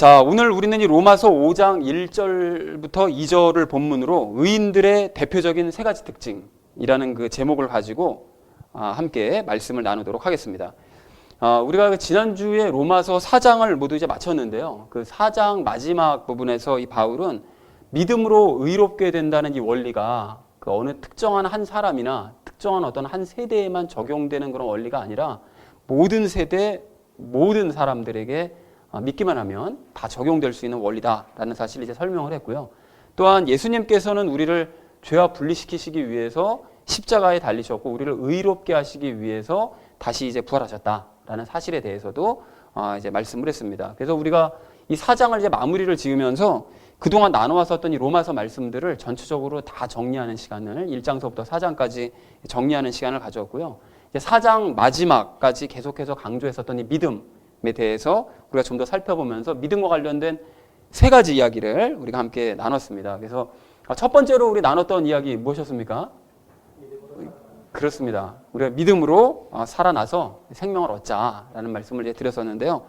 자, 오늘 우리는 이 로마서 5장 1절부터 2절을 본문으로 의인들의 대표적인 세 가지 특징이라는 그 제목을 가지고 함께 말씀을 나누도록 하겠습니다. 우리가 그 지난주에 로마서 4장을 모두 이제 마쳤는데요. 그 4장 마지막 부분에서 이 바울은 믿음으로 의롭게 된다는 이 원리가 그 어느 특정한 한 사람이나 특정한 어떤 한 세대에만 적용되는 그런 원리가 아니라 모든 세대, 모든 사람들에게 믿기만 하면 다 적용될 수 있는 원리다라는 사실을 이제 설명을 했고요. 또한 예수님께서는 우리를 죄와 분리시키시기 위해서 십자가에 달리셨고 우리를 의롭게 하시기 위해서 다시 이제 부활하셨다라는 사실에 대해서도 이제 말씀을 했습니다. 그래서 우리가 이 4장을 이제 마무리를 지으면서 그동안 나눠왔었던 이 로마서 말씀들을 전체적으로 다 정리하는 시간을 1장서부터 4장까지 정리하는 시간을 가졌고요. 이제 4장 마지막까지 계속해서 강조했었던 이 믿음에 대해서 우리가 좀 더 살펴보면서 믿음과 관련된 세 가지 이야기를 우리가 함께 나눴습니다. 그래서 첫 번째로 우리 나눴던 이야기 무엇이었습니까? 그렇습니다. 우리가 믿음으로 살아나서 생명을 얻자라는 말씀을 이제 드렸었는데요.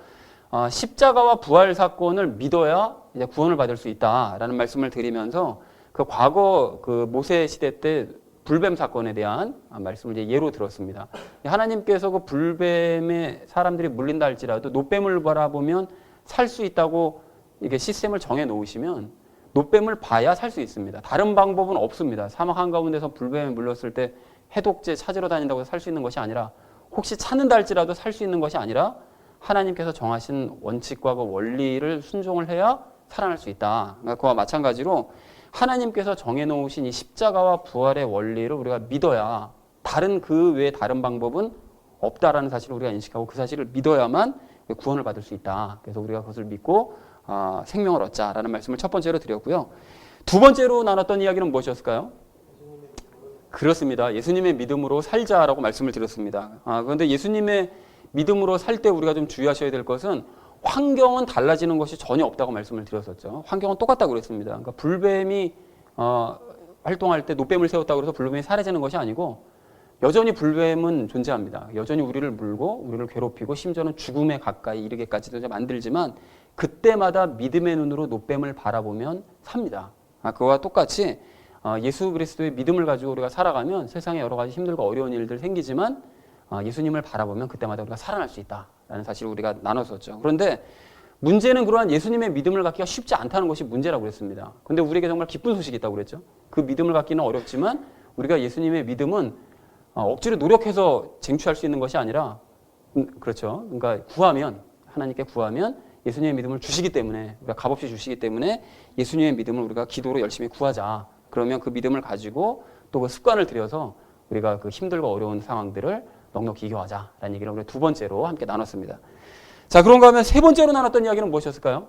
십자가와 부활 사건을 믿어야 이제 구원을 받을 수 있다라는 말씀을 드리면서 그 과거 그 모세 시대 때 불뱀 사건에 대한 말씀을 이제 예로 들었습니다. 하나님께서 그 불뱀에 사람들이 물린다 할지라도 노뱀을 바라보면 살 수 있다고 이게 시스템을 정해 놓으시면 노뱀을 봐야 살 수 있습니다. 다른 방법은 없습니다. 사막 한가운데서 불뱀에 물렸을 때 해독제 찾으러 다닌다고 살 수 있는 것이 아니라 혹시 찾는다 할지라도 살 수 있는 것이 아니라 하나님께서 정하신 원칙과 그 원리를 순종을 해야 살아날 수 있다. 그러니까 그와 마찬가지로 하나님께서 정해놓으신 이 십자가와 부활의 원리를 우리가 믿어야 다른 그 외에 다른 방법은 없다라는 사실을 우리가 인식하고 그 사실을 믿어야만 구원을 받을 수 있다. 그래서 우리가 그것을 믿고 생명을 얻자라는 말씀을 첫 번째로 드렸고요. 두 번째로 나눴던 이야기는 무엇이었을까요? 그렇습니다. 예수님의 믿음으로 살자라고 말씀을 드렸습니다. 그런데 예수님의 믿음으로 살 때 우리가 좀 주의하셔야 될 것은 환경은 달라지는 것이 전혀 없다고 말씀을 드렸었죠. 환경은 똑같다고 그랬습니다. 그러니까 불뱀이 활동할 때 노뱀을 세웠다고 해서 불뱀이 사라지는 것이 아니고 여전히 불뱀은 존재합니다. 여전히 우리를 물고 우리를 괴롭히고 심지어는 죽음에 가까이 이르게까지도 만들지만 그때마다 믿음의 눈으로 노뱀을 바라보면 삽니다. 그와 똑같이 예수 그리스도의 믿음을 가지고 우리가 살아가면 세상에 여러 가지 힘들고 어려운 일들 생기지만 예수님을 바라보면 그때마다 우리가 살아날 수 있다라는 사실을 우리가 나눴었죠. 그런데 문제는 그러한 예수님의 믿음을 갖기가 쉽지 않다는 것이 문제라고 그랬습니다. 그런데 우리에게 정말 기쁜 소식이 있다고 그랬죠. 그 믿음을 갖기는 어렵지만 우리가 예수님의 믿음은 억지로 노력해서 쟁취할 수 있는 것이 아니라 그렇죠. 그러니까 구하면 하나님께 구하면 예수님의 믿음을 주시기 때문에 우리가 값없이 주시기 때문에 예수님의 믿음을 우리가 기도로 열심히 구하자. 그러면 그 믿음을 가지고 또 그 습관을 들여서 우리가 그 힘들고 어려운 상황들을 넉넉히 이겨하자라는 얘기를 우리 두 번째로 함께 나눴습니다. 자, 그런가 하면 세 번째로 나눴던 이야기는 무엇이었을까요?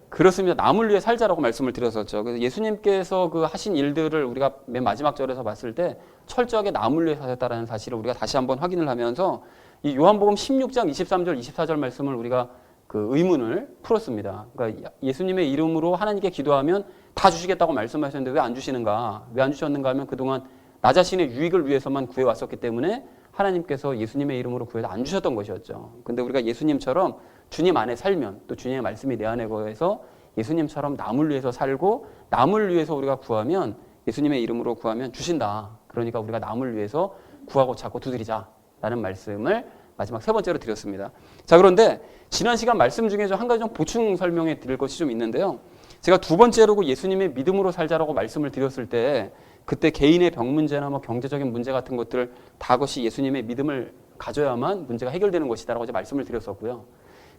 그렇습니다. 남을 위해 살자라고 말씀을 드렸었죠. 그래서 예수님께서 그 하신 일들을 우리가 맨 마지막 절에서 봤을 때 철저하게 남을 위해 사셨다라는 사실을 우리가 다시 한번 확인을 하면서 이 요한복음 16장 23절, 24절 말씀을 우리가 그 의문을 풀었습니다. 그러니까 예수님의 이름으로 하나님께 기도하면 다 주시겠다고 말씀하셨는데 왜 안 주시는가? 왜 안 주셨는가 하면 그동안 나 자신의 유익을 위해서만 구해왔었기 때문에 하나님께서 예수님의 이름으로 구해도 안 주셨던 것이었죠. 근데 우리가 예수님처럼 주님 안에 살면 또 주님의 말씀이 내 안에 거해서 예수님처럼 남을 위해서 살고 남을 위해서 우리가 구하면 예수님의 이름으로 구하면 주신다. 그러니까 우리가 남을 위해서 구하고 찾고 두드리자라는 말씀을 마지막 세 번째로 드렸습니다. 자, 그런데 지난 시간 말씀 중에 한 가지 좀 보충 설명해 드릴 것이 좀 있는데요. 제가 두 번째로 예수님의 믿음으로 살자라고 말씀을 드렸을 때 그때 개인의 병 문제나 뭐 경제적인 문제 같은 것들 다 것이 예수님의 믿음을 가져야만 문제가 해결되는 것이다라고 이제 말씀을 드렸었고요.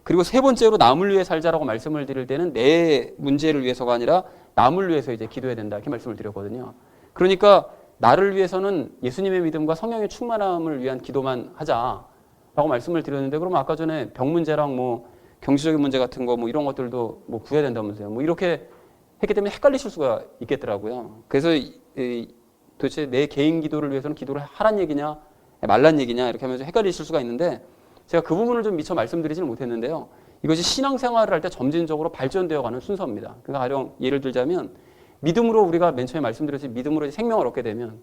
그리고 세 번째로 남을 위해 살자라고 말씀을 드릴 때는 내 문제를 위해서가 아니라 남을 위해서 이제 기도해야 된다 이렇게 말씀을 드렸거든요. 그러니까 나를 위해서는 예수님의 믿음과 성령의 충만함을 위한 기도만 하자라고 말씀을 드렸는데 그러면 아까 전에 병 문제랑 뭐 경제적인 문제 같은 거 뭐 이런 것들도 뭐 구해야 된다면서요. 뭐 이렇게 했기 때문에 헷갈리실 수가 있겠더라고요. 그래서 도대체 내 개인 기도를 위해서는 기도를 하란 얘기냐 말란 얘기냐 이렇게 하면서 헷갈리실 수가 있는데 제가 그 부분을 좀 미처 말씀드리지는 못했는데요. 이것이 신앙생활을 할 때 점진적으로 발전되어가는 순서입니다. 그러니까 가령 예를 들자면 믿음으로 우리가 맨 처음에 말씀드렸듯이 믿음으로 생명을 얻게 되면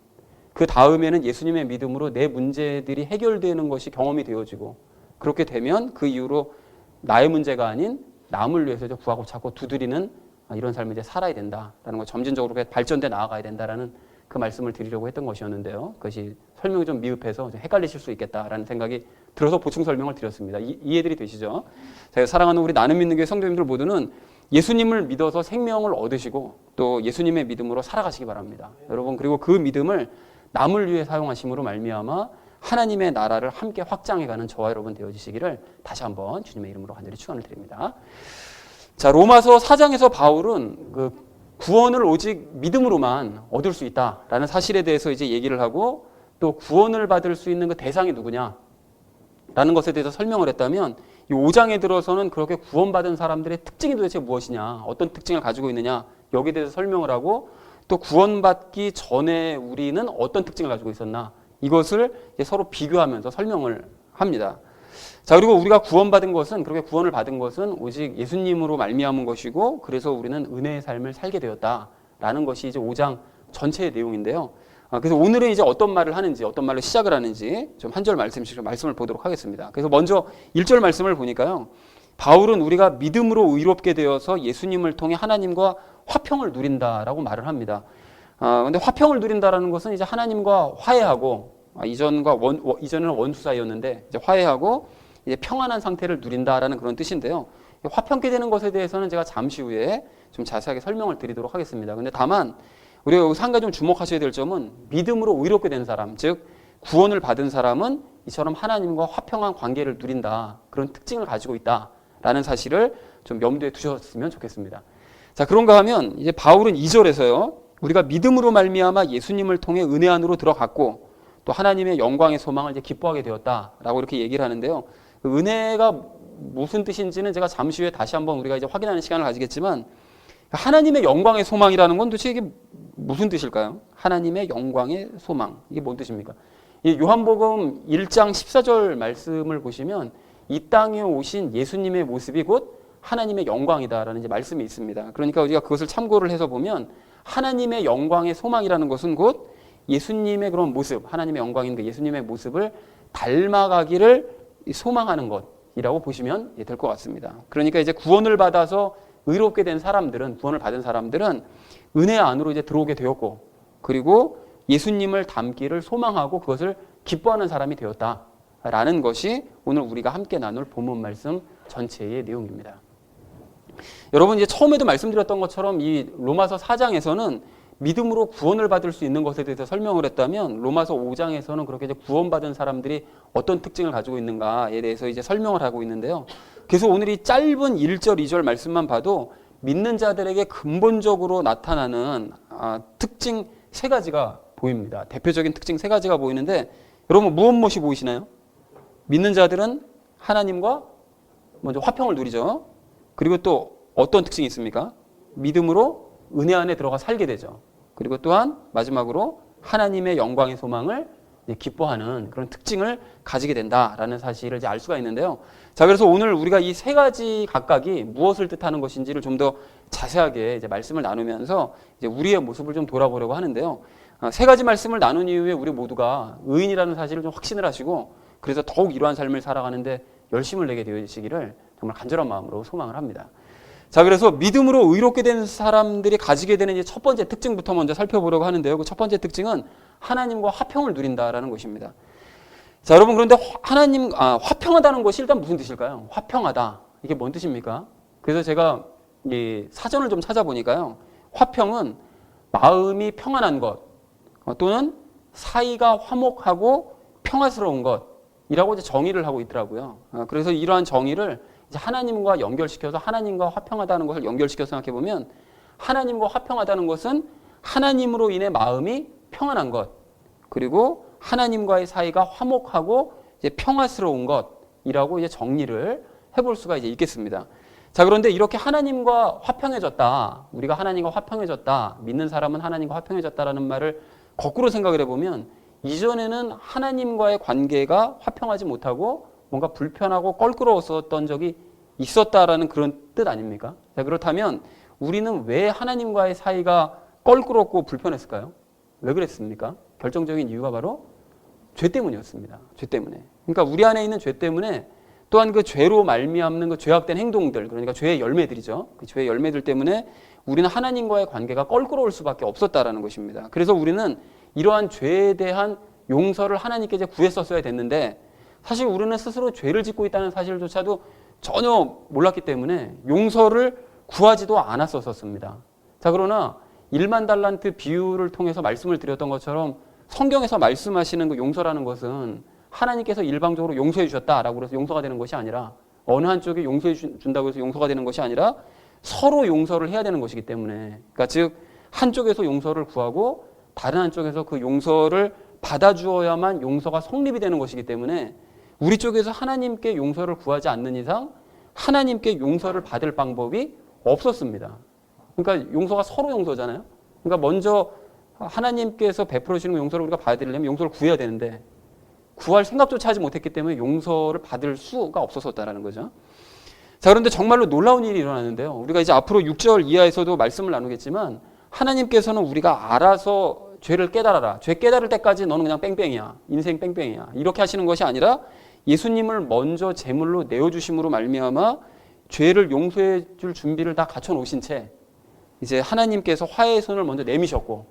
그 다음에는 예수님의 믿음으로 내 문제들이 해결되는 것이 경험이 되어지고 그렇게 되면 그 이후로 나의 문제가 아닌 남을 위해서 이제 구하고 찾고 두드리는 이런 삶을 이제 살아야 된다라는 거, 점진적으로 발전돼 나아가야 된다라는 그 말씀을 드리려고 했던 것이었는데요. 그것이 설명이 좀 미흡해서 좀 헷갈리실 수 있겠다라는 생각이 들어서 보충 설명을 드렸습니다. 이해들이 되시죠? 제가 사랑하는 우리 나는 믿는 교회 성도님들 모두는 예수님을 믿어서 생명을 얻으시고 또 예수님의 믿음으로 살아가시기 바랍니다. 여러분, 그리고 그 믿음을 남을 위해 사용하심으로 말미암아 하나님의 나라를 함께 확장해가는 저와 여러분 되어지시기를 다시 한번 주님의 이름으로 간절히 축원을 드립니다. 자, 로마서 4장에서 바울은 그 구원을 오직 믿음으로만 얻을 수 있다라는 사실에 대해서 이제 얘기를 하고, 또 구원을 받을 수 있는 그 대상이 누구냐라는 것에 대해서 설명을 했다면, 이 5장에 들어서는 그렇게 구원받은 사람들의 특징이 도대체 무엇이냐, 어떤 특징을 가지고 있느냐, 여기에 대해서 설명을 하고, 또 구원받기 전에 우리는 어떤 특징을 가지고 있었나, 이것을 이제 서로 비교하면서 설명을 합니다. 자, 그리고 우리가 구원받은 것은, 그렇게 구원을 받은 것은 오직 예수님으로 말미암은 것이고, 그래서 우리는 은혜의 삶을 살게 되었다라는 것이 이제 5장 전체의 내용인데요. 그래서 오늘은 이제 어떤 말을 하는지, 어떤 말로 시작을 하는지 좀 한 절 말씀을 보도록 하겠습니다. 그래서 먼저 1절 말씀을 보니까요, 바울은 우리가 믿음으로 의롭게 되어서 예수님을 통해 하나님과 화평을 누린다라고 말을 합니다. 근데 화평을 누린다라는 것은 이제 하나님과 화해하고, 이전은 원수 사이였는데 이제 화해하고 이제 평안한 상태를 누린다라는 그런 뜻인데요. 화평케 되는 것에 대해서는 제가 잠시 후에 좀 자세하게 설명을 드리도록 하겠습니다. 근데 다만 우리가 여기서 한 가지 좀 주목하셔야 될 점은, 믿음으로 의롭게 된 사람, 즉 구원을 받은 사람은 이처럼 하나님과 화평한 관계를 누린다, 그런 특징을 가지고 있다라는 사실을 좀 염두에 두셨으면 좋겠습니다. 자, 그런가 하면 이제 바울은 2절에서요, 우리가 믿음으로 말미암아 예수님을 통해 은혜 안으로 들어갔고 또 하나님의 영광의 소망을 이제 기뻐하게 되었다라고 이렇게 얘기를 하는데요. 그 은혜가 무슨 뜻인지는 제가 잠시 후에 다시 한번 우리가 이제 확인하는 시간을 가지겠지만, 하나님의 영광의 소망이라는 건 도대체 이게 무슨 뜻일까요? 하나님의 영광의 소망, 이게 뭔 뜻입니까? 이 요한복음 1장 14절 말씀을 보시면 이 땅에 오신 예수님의 모습이 곧 하나님의 영광이다라는 이제 말씀이 있습니다. 그러니까 우리가 그것을 참고를 해서 보면, 하나님의 영광의 소망이라는 것은 곧 예수님의 그런 모습, 하나님의 영광인 그 예수님의 모습을 닮아가기를 소망하는 것이라고 보시면 될 것 같습니다. 그러니까 이제 구원을 받아서 의롭게 된 사람들은, 구원을 받은 사람들은 은혜 안으로 이제 들어오게 되었고, 그리고 예수님을 닮기를 소망하고 그것을 기뻐하는 사람이 되었다라는 것이 오늘 우리가 함께 나눌 본문 말씀 전체의 내용입니다. 여러분, 이제 처음에도 말씀드렸던 것처럼 이 로마서 4장에서는 믿음으로 구원을 받을 수 있는 것에 대해서 설명을 했다면, 로마서 5장에서는 그렇게 이제 구원받은 사람들이 어떤 특징을 가지고 있는가에 대해서 이제 설명을 하고 있는데요. 그래서 오늘 이 짧은 1절, 2절 말씀만 봐도 믿는 자들에게 근본적으로 나타나는 특징 3가지가 보입니다. 대표적인 특징 3가지가 보이는데, 여러분 무엇이 보이시나요? 믿는 자들은 하나님과 먼저 화평을 누리죠. 그리고 또 어떤 특징이 있습니까? 믿음으로 은혜 안에 들어가 살게 되죠. 그리고 또한 마지막으로 하나님의 영광의 소망을 기뻐하는 그런 특징을 가지게 된다라는 사실을 이제 알 수가 있는데요. 자, 그래서 오늘 우리가 이 3가지 각각이 무엇을 뜻하는 것인지를 좀 더 자세하게 이제 말씀을 나누면서 이제 우리의 모습을 좀 돌아보려고 하는데요. 3가지 말씀을 나눈 이후에 우리 모두가 의인이라는 사실을 좀 확신을 하시고, 그래서 더욱 이러한 삶을 살아가는데 열심을 내게 되시기를 정말 간절한 마음으로 소망을 합니다. 자, 그래서 믿음으로 의롭게 된 사람들이 가지게 되는 이제 첫 번째 특징부터 먼저 살펴보려고 하는데요. 그 첫 번째 특징은 하나님과 화평을 누린다라는 것입니다. 자, 여러분, 그런데 화평하다는 것이 일단 무슨 뜻일까요? 화평하다, 이게 뭔 뜻입니까? 그래서 제가 이 사전을 좀 찾아보니까요, 화평은 마음이 평안한 것, 또는 사이가 화목하고 평화스러운 것이라고 이제 정의를 하고 있더라고요. 그래서 이러한 정의를 이제 하나님과 연결시켜서, 하나님과 화평하다는 것을 연결시켜서 생각해 보면, 하나님과 화평하다는 것은 하나님으로 인해 마음이 평안한 것, 그리고 하나님과의 사이가 화목하고 이제 평화스러운 것이라고 이제 정리를 해볼 수가 이제 있겠습니다. 자, 그런데 이렇게 하나님과 화평해졌다, 우리가 하나님과 화평해졌다, 믿는 사람은 하나님과 화평해졌다라는 말을 거꾸로 생각을 해보면, 이전에는 하나님과의 관계가 화평하지 못하고 뭔가 불편하고 껄끄러웠었던 적이 있었다라는 그런 뜻 아닙니까? 자, 그렇다면 우리는 왜 하나님과의 사이가 껄끄럽고 불편했을까요? 왜 그랬습니까? 결정적인 이유가 바로 죄 때문이었습니다. 죄 때문에. 그러니까 우리 안에 있는 죄 때문에 또한 그 죄로 말미암는 그 죄악된 행동들, 그러니까 죄의 열매들이죠. 그 죄의 열매들 때문에 우리는 하나님과의 관계가 껄끄러울 수밖에 없었다라는 것입니다. 그래서 우리는 이러한 죄에 대한 용서를 하나님께 이제 구했었어야 됐는데, 사실 우리는 스스로 죄를 짓고 있다는 사실조차도 전혀 몰랐기 때문에 용서를 구하지도 않았었습니다. 자, 그러나 1만 달란트 비유를 통해서 말씀을 드렸던 것처럼 성경에서 말씀하시는 그 용서라는 것은 하나님께서 일방적으로 용서해 주셨다라고 해서 용서가 되는 것이 아니라, 어느 한쪽이 용서해 준다고 해서 용서가 되는 것이 아니라 서로 용서를 해야 되는 것이기 때문에, 그러니까 즉 한쪽에서 용서를 구하고 다른 한쪽에서 그 용서를 받아주어야만 용서가 성립이 되는 것이기 때문에, 우리 쪽에서 하나님께 용서를 구하지 않는 이상 하나님께 용서를 받을 방법이 없었습니다. 그러니까 용서가 서로 용서잖아요. 그러니까 먼저 하나님께서 베풀어 주시는 용서를 우리가 받으려면 용서를 구해야 되는데, 구할 생각조차 하지 못했기 때문에 용서를 받을 수가 없었다라는 거죠. 자, 그런데 정말로 놀라운 일이 일어나는데요. 우리가 이제 앞으로 6절 이하에서도 말씀을 나누겠지만, 하나님께서는 우리가 알아서 죄를 깨달아라, 죄 깨달을 때까지 너는 그냥 뺑뺑이야, 인생 뺑뺑이야, 이렇게 하시는 것이 아니라 예수님을 먼저 제물로 내어주심으로 말미암아 죄를 용서해 줄 준비를 다 갖춰 놓으신 채 이제 하나님께서 화해의 손을 먼저 내미셨고,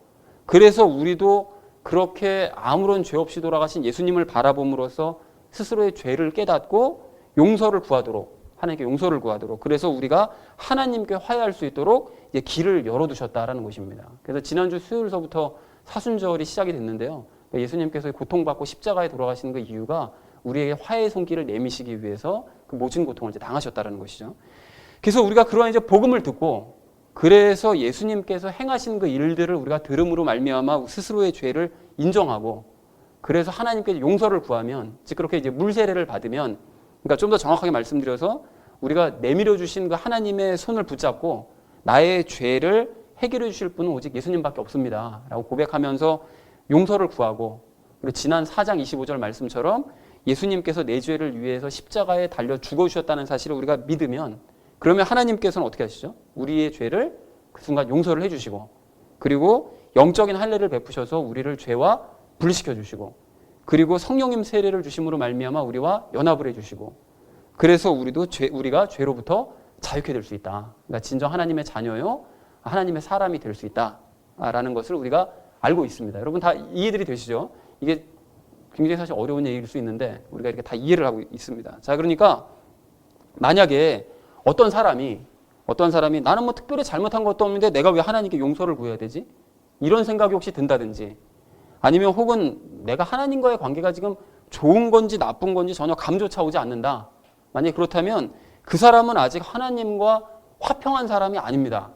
그래서 우리도 그렇게 아무런 죄 없이 돌아가신 예수님을 바라봄으로써 스스로의 죄를 깨닫고 용서를 구하도록, 하나님께 용서를 구하도록, 그래서 우리가 하나님께 화해할 수 있도록 이제 길을 열어두셨다라는 것입니다. 그래서 지난주 수요일서부터 사순절이 시작이 됐는데요. 예수님께서 고통받고 십자가에 돌아가시는 그 이유가 우리에게 화해의 손길을 내미시기 위해서 그 모진 고통을 이제 당하셨다는 것이죠. 그래서 우리가 그러한 이제 복음을 듣고, 그래서 예수님께서 행하신 그 일들을 우리가 들음으로 말미암아 스스로의 죄를 인정하고, 그래서 하나님께 용서를 구하면, 즉 그렇게 이제 물세례를 받으면, 그러니까 좀 더 정확하게 말씀드려서 우리가 내밀어 주신 그 하나님의 손을 붙잡고 나의 죄를 해결해 주실 분은 오직 예수님밖에 없습니다 라고 고백하면서 용서를 구하고, 그리고 지난 4장 25절 말씀처럼 예수님께서 내 죄를 위해서 십자가에 달려 죽어주셨다는 사실을 우리가 믿으면, 그러면 하나님께서는 어떻게 하시죠? 우리의 죄를 그 순간 용서를 해주시고, 그리고 영적인 할례를 베푸셔서 우리를 죄와 분리시켜 주시고, 그리고 성령님 세례를 주심으로 말미암아 우리와 연합을 해주시고, 그래서 우리가 죄로부터 자유케 될 수 있다. 그러니까 진정 하나님의 자녀요, 하나님의 사람이 될 수 있다라는 것을 우리가 알고 있습니다. 여러분 다 이해들이 되시죠? 이게 굉장히 사실 어려운 얘기일 수 있는데 우리가 이렇게 다 이해를 하고 있습니다. 자, 그러니까 만약에 어떤 사람이 나는 뭐 특별히 잘못한 것도 없는데 내가 왜 하나님께 용서를 구해야 되지? 이런 생각이 혹시 든다든지, 아니면 혹은 내가 하나님과의 관계가 지금 좋은 건지 나쁜 건지 전혀 감조차 오지 않는다. 만약에 그렇다면 그 사람은 아직 하나님과 화평한 사람이 아닙니다.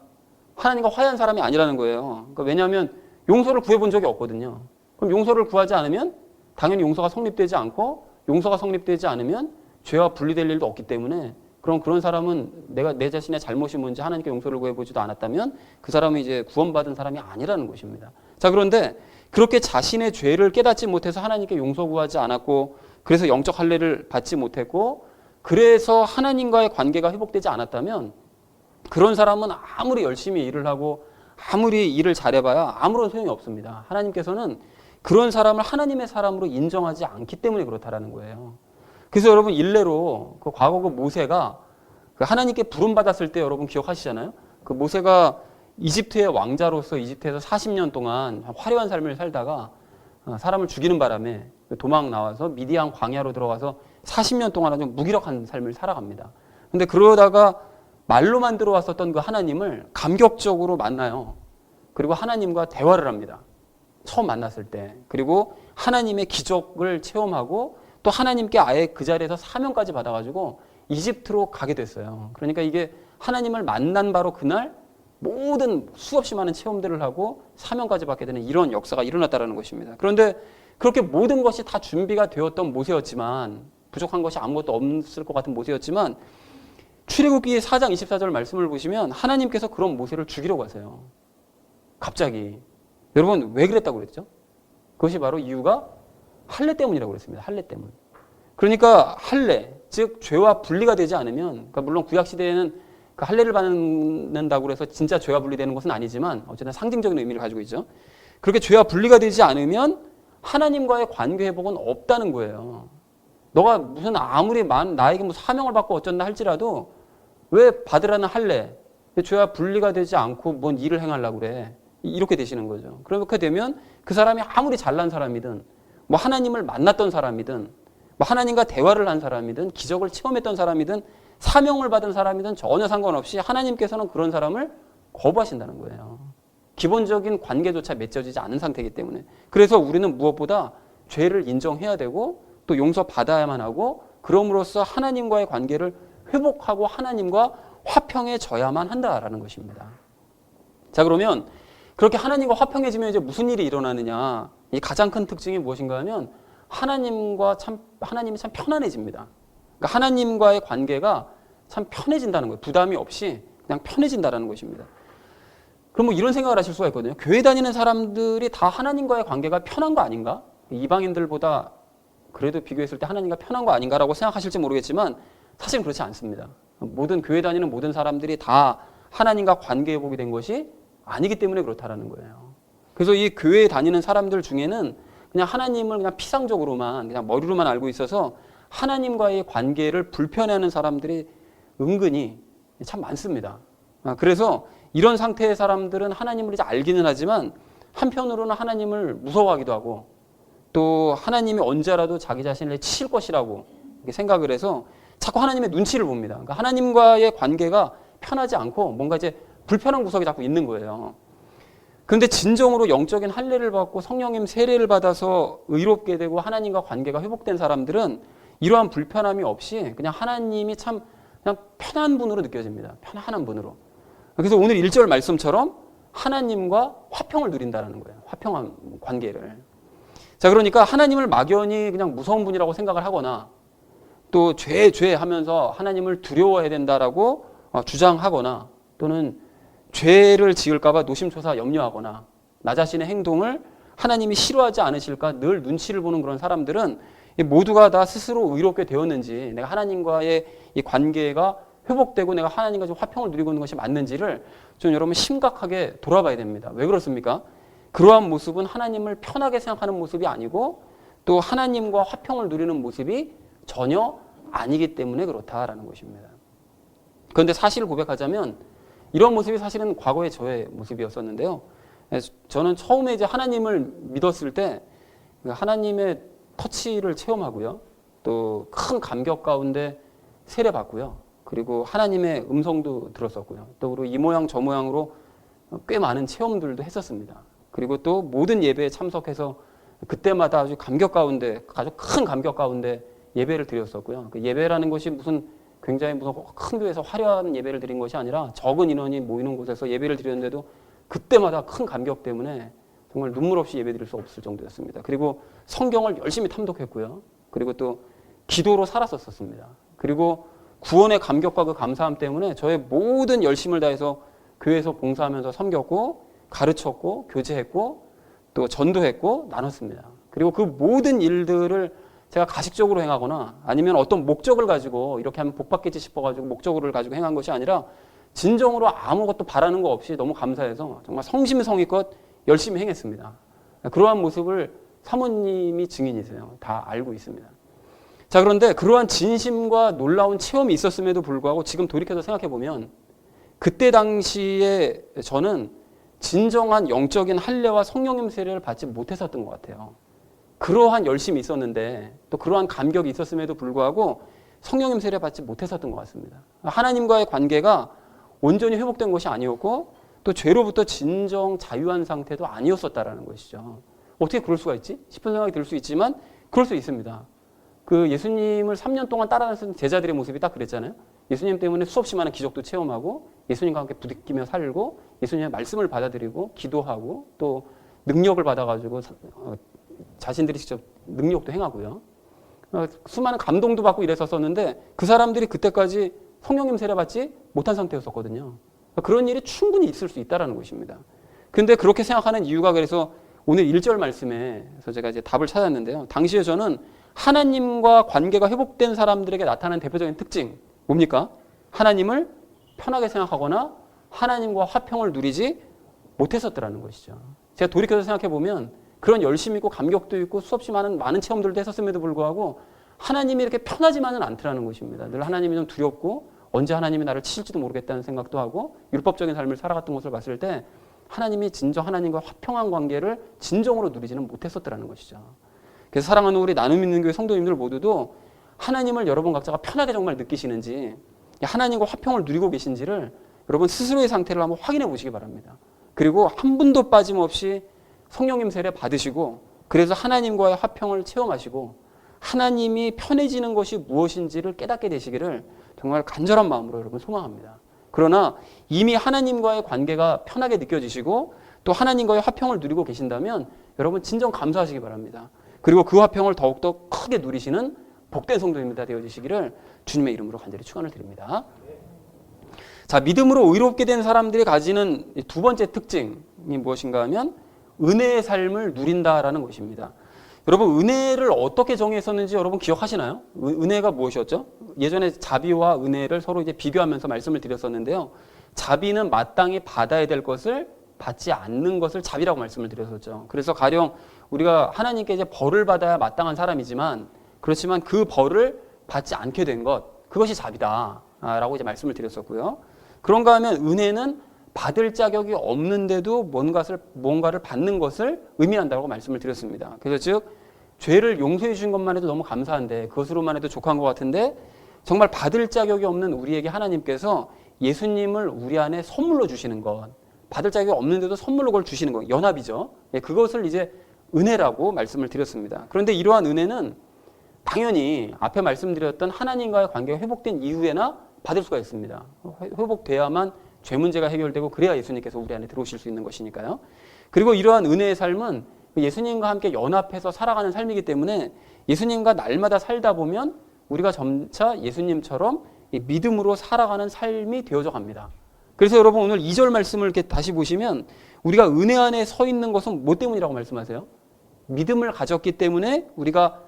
하나님과 화해한 사람이 아니라는 거예요. 그러니까 왜냐하면 용서를 구해본 적이 없거든요. 그럼 용서를 구하지 않으면 당연히 용서가 성립되지 않고, 용서가 성립되지 않으면 죄와 분리될 일도 없기 때문에, 그럼 그런 사람은 내가 내 자신의 잘못이 뭔지 하나님께 용서를 구해보지도 않았다면 그 사람은 이제 구원받은 사람이 아니라는 것입니다. 자, 그런데 그렇게 자신의 죄를 깨닫지 못해서 하나님께 용서 구하지 않았고, 그래서 영적 할례를 받지 못했고, 그래서 하나님과의 관계가 회복되지 않았다면 그런 사람은 아무리 열심히 일을 하고 아무리 일을 잘해봐야 아무런 소용이 없습니다. 하나님께서는 그런 사람을 하나님의 사람으로 인정하지 않기 때문에 그렇다라는 거예요. 그래서 여러분 일례로 그 과거 그 모세가 그 하나님께 부름받았을 때 여러분 기억하시잖아요. 그 모세가 이집트의 왕자로서 이집트에서 40년 동안 화려한 삶을 살다가 사람을 죽이는 바람에 도망 나와서 미디안 광야로 들어가서 40년 동안 아주 무기력한 삶을 살아갑니다. 근데 그러다가 말로만 들어왔었던 그 하나님을 감격적으로 만나요. 그리고 하나님과 대화를 합니다. 처음 만났을 때. 그리고 하나님의 기적을 체험하고 또 하나님께 아예 그 자리에서 사명까지 받아가지고 이집트로 가게 됐어요. 그러니까 이게 하나님을 만난 바로 그날 모든 수없이 많은 체험들을 하고 사명까지 받게 되는 이런 역사가 일어났다는 것입니다. 그런데 그렇게 모든 것이 다 준비가 되었던 모세였지만, 부족한 것이 아무것도 없을 것 같은 모세였지만, 출애굽기 4장 24절 말씀을 보시면 하나님께서 그런 모세를 죽이려고 하세요. 갑자기. 여러분 왜 그랬다고 그랬죠? 그것이 바로 이유가 할례 때문이라고 그랬습니다. 할례 때문. 그러니까 할례, 즉 죄와 분리가 되지 않으면, 그러니까 물론 구약 시대에는 그 할례를 받는다고 해서 진짜 죄와 분리되는 것은 아니지만 어쨌든 상징적인 의미를 가지고 있죠. 그렇게 죄와 분리가 되지 않으면 하나님과의 관계 회복은 없다는 거예요. 너가 무슨 아무리 나에게 뭐 사명을 받고 어쩐다 할지라도 왜 받으라는 할래? 줘야 분리가 되지 않고 뭔 일을 행하려고 그래. 이렇게 되시는 거죠. 그렇게 되면 그 사람이 아무리 잘난 사람이든 뭐 하나님을 만났던 사람이든 뭐 하나님과 대화를 한 사람이든 기적을 체험했던 사람이든 사명을 받은 사람이든 전혀 상관없이 하나님께서는 그런 사람을 거부하신다는 거예요. 기본적인 관계조차 맺어지지 않은 상태이기 때문에. 그래서 우리는 무엇보다 죄를 인정해야 되고 또 용서받아야만 하고 그럼으로써 하나님과의 관계를 회복하고 하나님과 화평해져야만 한다라는 것입니다. 자, 그러면 그렇게 하나님과 화평해지면 이제 무슨 일이 일어나느냐? 이 가장 큰 특징이 무엇인가 하면 하나님이 참 편안해집니다. 그러니까 하나님과의 관계가 참 편해진다는 거예요. 부담이 없이 그냥 편해진다는 것입니다. 그럼 뭐 이런 생각을 하실 수가 있거든요. 교회 다니는 사람들이 다 하나님과의 관계가 편한 거 아닌가? 이방인들보다 그래도 비교했을 때 하나님과 편한 거 아닌가라고 생각하실지 모르겠지만 사실은 그렇지 않습니다. 모든 교회 다니는 모든 사람들이 다 하나님과 관계 회복이 된 것이 아니기 때문에 그렇다라는 거예요. 그래서 이 교회에 다니는 사람들 중에는 그냥 하나님을 그냥 피상적으로만 그냥 머리로만 알고 있어서 하나님과의 관계를 불편해하는 사람들이 은근히 참 많습니다. 그래서 이런 상태의 사람들은 하나님을 이제 알기는 하지만 한편으로는 하나님을 무서워하기도 하고 또 하나님이 언제라도 자기 자신을 치실 것이라고 생각을 해서 자꾸 하나님의 눈치를 봅니다. 그러니까 하나님과의 관계가 편하지 않고 뭔가 이제 불편한 구석이 자꾸 있는 거예요. 그런데 진정으로 영적인 할례를 받고 성령님 세례를 받아서 의롭게 되고 하나님과 관계가 회복된 사람들은 이러한 불편함이 없이 그냥 하나님이 참 그냥 편한 분으로 느껴집니다. 편안한 분으로. 그래서 오늘 1절 말씀처럼 하나님과 화평을 누린다는 거예요. 화평한 관계를. 자, 그러니까 하나님을 막연히 그냥 무서운 분이라고 생각을 하거나 또 죄 하면서 하나님을 두려워해야 된다라고 주장하거나 또는 죄를 지을까 봐 노심초사 염려하거나 나 자신의 행동을 하나님이 싫어하지 않으실까 늘 눈치를 보는 그런 사람들은 모두가 다 스스로 의롭게 되었는지 내가 하나님과의 이 관계가 회복되고 내가 하나님과 좀 화평을 누리고 있는 것이 맞는지를 좀 여러분 심각하게 돌아봐야 됩니다. 왜 그렇습니까? 그러한 모습은 하나님을 편하게 생각하는 모습이 아니고 또 하나님과 화평을 누리는 모습이 전혀 아니기 때문에 그렇다라는 것입니다. 그런데 사실을 고백하자면 이런 모습이 사실은 과거의 저의 모습이었었는데요. 저는 처음에 이제 하나님을 믿었을 때 하나님의 터치를 체험하고요. 또 큰 감격 가운데 세례받고요. 그리고 하나님의 음성도 들었었고요. 또 그리고 이 모양 저 모양으로 꽤 많은 체험들도 했었습니다. 그리고 또 모든 예배에 참석해서 그때마다 아주 감격 가운데 아주 큰 감격 가운데 예배를 드렸었고요. 그 예배라는 것이 무슨 굉장히 무슨 큰 교회에서 화려한 예배를 드린 것이 아니라 적은 인원이 모이는 곳에서 예배를 드렸는데도 그때마다 큰 감격 때문에 정말 눈물 없이 예배 드릴 수 없을 정도였습니다. 그리고 성경을 열심히 탐독했고요. 그리고 또 기도로 살았었습니다. 그리고 구원의 감격과 그 감사함 때문에 저의 모든 열심을 다해서 교회에서 봉사하면서 섬겼고 가르쳤고 교제했고 또 전도했고 나눴습니다. 그리고 그 모든 일들을 제가 가식적으로 행하거나 아니면 어떤 목적을 가지고 이렇게 하면 복 받겠지 싶어가지고 목적을 가지고 행한 것이 아니라 진정으로 아무것도 바라는 거 없이 너무 감사해서 정말 성심성의껏 열심히 행했습니다. 그러한 모습을 사모님이 증인이세요. 다 알고 있습니다. 자, 그런데 그러한 진심과 놀라운 체험이 있었음에도 불구하고 지금 돌이켜서 생각해보면 그때 당시에 저는 진정한 영적인 할례와 성령님 세례를 받지 못했었던 것 같아요. 그러한 열심이 있었는데 또 그러한 감격이 있었음에도 불구하고 성령님 세례 받지 못했었던 것 같습니다. 하나님과의 관계가 온전히 회복된 것이 아니었고 또 죄로부터 진정 자유한 상태도 아니었었다라는 것이죠. 어떻게 그럴 수가 있지? 싶은 생각이 들 수 있지만 그럴 수 있습니다. 그 예수님을 3년 동안 따라다니는 제자들의 모습이 딱 그랬잖아요. 예수님 때문에 수없이 많은 기적도 체험하고 예수님과 함께 부딪히며 살고 예수님의 말씀을 받아들이고 기도하고 또 능력을 받아가지고 자신들이 직접 능력도 행하고요. 수많은 감동도 받고 이랬었는데 그 사람들이 그때까지 성령님 세례 받지 못한 상태였었거든요. 그런 일이 충분히 있을 수 있다는 것입니다. 근데 그렇게 생각하는 이유가 그래서 오늘 1절 말씀에서 제가 이제 답을 찾았는데요. 당시에 저는 하나님과 관계가 회복된 사람들에게 나타나는 대표적인 특징 뭡니까? 하나님을 편하게 생각하거나 하나님과 화평을 누리지 못했었더라는 것이죠. 제가 돌이켜서 생각해 보면 그런 열심이 있고 감격도 있고 수없이 많은 체험들도 했었음에도 불구하고 하나님이 이렇게 편하지만은 않더라는 것입니다. 늘 하나님이 좀 두렵고 언제 하나님이 나를 치실지도 모르겠다는 생각도 하고 율법적인 삶을 살아갔던 것을 봤을 때 하나님이 진정 하나님과 화평한 관계를 진정으로 누리지는 못했었더라는 것이죠. 그래서 사랑하는 우리 나눔 있는 교회 성도님들 모두도 하나님을 여러분 각자가 편하게 정말 느끼시는지 하나님과 화평을 누리고 계신지를 여러분 스스로의 상태를 한번 확인해 보시기 바랍니다. 그리고 한 분도 빠짐없이 성령님 세례 받으시고 그래서 하나님과의 화평을 체험하시고 하나님이 편해지는 것이 무엇인지를 깨닫게 되시기를 정말 간절한 마음으로 여러분 소망합니다. 그러나 이미 하나님과의 관계가 편하게 느껴지시고 또 하나님과의 화평을 누리고 계신다면 여러분 진정 감사하시기 바랍니다. 그리고 그 화평을 더욱더 크게 누리시는 복된 성도입니다 되어주시기를 주님의 이름으로 간절히 축원을 드립니다. 자, 믿음으로 의롭게 된 사람들이 가지는 두 번째 특징이 무엇인가 하면 은혜의 삶을 누린다라는 것입니다. 여러분 은혜를 어떻게 정의했었는지 여러분 기억하시나요? 은혜가 무엇이었죠? 예전에 자비와 은혜를 서로 이제 비교하면서 말씀을 드렸었는데요. 자비는 마땅히 받아야 될 것을 받지 않는 것을 자비라고 말씀을 드렸었죠. 그래서 가령 우리가 하나님께 이제 벌을 받아야 마땅한 사람이지만 그렇지만 그 벌을 받지 않게 된 것, 그것이 자비다라고 이제 말씀을 드렸었고요. 그런가 하면 은혜는 받을 자격이 없는데도 뭔가를 받는 것을 의미한다고 말씀을 드렸습니다. 그래서 즉 죄를 용서해 주신 것만 해도 너무 감사한데 그것으로만 해도 족한 것 같은데 정말 받을 자격이 없는 우리에게 하나님께서 예수님을 우리 안에 선물로 주시는 것, 받을 자격이 없는데도 선물로 그걸 주시는 것, 연합이죠. 그것을 이제 은혜라고 말씀을 드렸습니다. 그런데 이러한 은혜는 당연히 앞에 말씀드렸던 하나님과의 관계가 회복된 이후에나 받을 수가 있습니다. 회복돼야만 죄 문제가 해결되고 그래야 예수님께서 우리 안에 들어오실 수 있는 것이니까요. 그리고 이러한 은혜의 삶은 예수님과 함께 연합해서 살아가는 삶이기 때문에 예수님과 날마다 살다 보면 우리가 점차 예수님처럼 믿음으로 살아가는 삶이 되어져 갑니다. 그래서 여러분 오늘 2절 말씀을 이렇게 다시 보시면 우리가 은혜 안에 서 있는 것은 뭐 때문이라고 말씀하세요? 믿음을 가졌기 때문에 우리가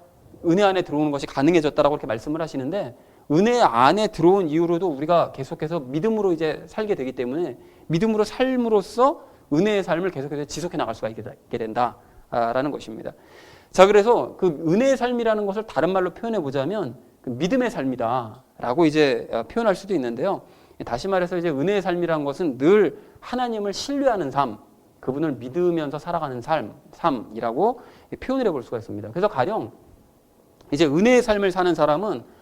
은혜 안에 들어오는 것이 가능해졌다라고 이렇게 말씀을 하시는데 은혜 안에 들어온 이후로도 우리가 계속해서 믿음으로 이제 살게 되기 때문에 믿음으로 삶으로써 은혜의 삶을 계속해서 지속해 나갈 수가 있게 된다라는 것입니다. 자, 그래서 그 은혜의 삶이라는 것을 다른 말로 표현해 보자면 그 믿음의 삶이다라고 이제 표현할 수도 있는데요. 다시 말해서 이제 은혜의 삶이라는 것은 늘 하나님을 신뢰하는 삶, 그분을 믿으면서 살아가는 삶이라고 표현을 해볼 수가 있습니다. 그래서 가령 이제 은혜의 삶을 사는 사람은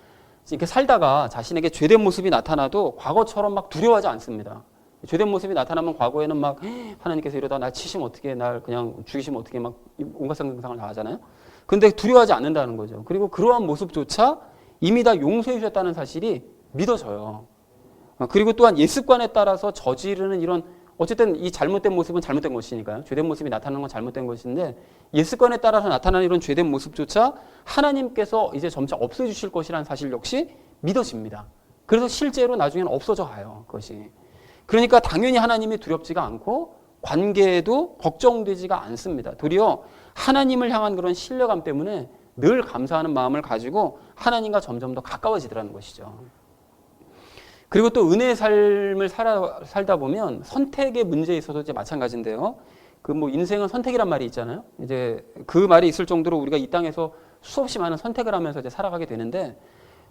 이렇게 살다가 자신에게 죄된 모습이 나타나도 과거처럼 막 두려워하지 않습니다. 죄된 모습이 나타나면 과거에는 막 하나님께서 이러다 날 치시면 어떻게, 날 그냥 죽이시면 어떻게 막 온갖 상상을 다 하잖아요. 근데 두려워하지 않는다는 거죠. 그리고 그러한 모습조차 이미 다 용서해 주셨다는 사실이 믿어져요. 그리고 또한 예습관에 따라서 저지르는 이런 어쨌든 이 잘못된 모습은 잘못된 것이니까요. 죄된 모습이 나타나는 건 잘못된 것인데 예습관에 따라서 나타나는 이런 죄된 모습조차 하나님께서 이제 점차 없애주실 것이라는 사실 역시 믿어집니다. 그래서 실제로 나중에는 없어져 가요. 그것이. 그러니까 당연히 하나님이 두렵지가 않고 관계에도 걱정되지가 않습니다. 도리어 하나님을 향한 그런 신뢰감 때문에 늘 감사하는 마음을 가지고 하나님과 점점 더 가까워지더라는 것이죠. 그리고 또 은혜의 삶을 살다 보면 선택의 문제에 있어서 이제 마찬가지인데요. 그 뭐 인생은 선택이란 말이 있잖아요. 이제 그 말이 있을 정도로 우리가 이 땅에서 수없이 많은 선택을 하면서 이제 살아가게 되는데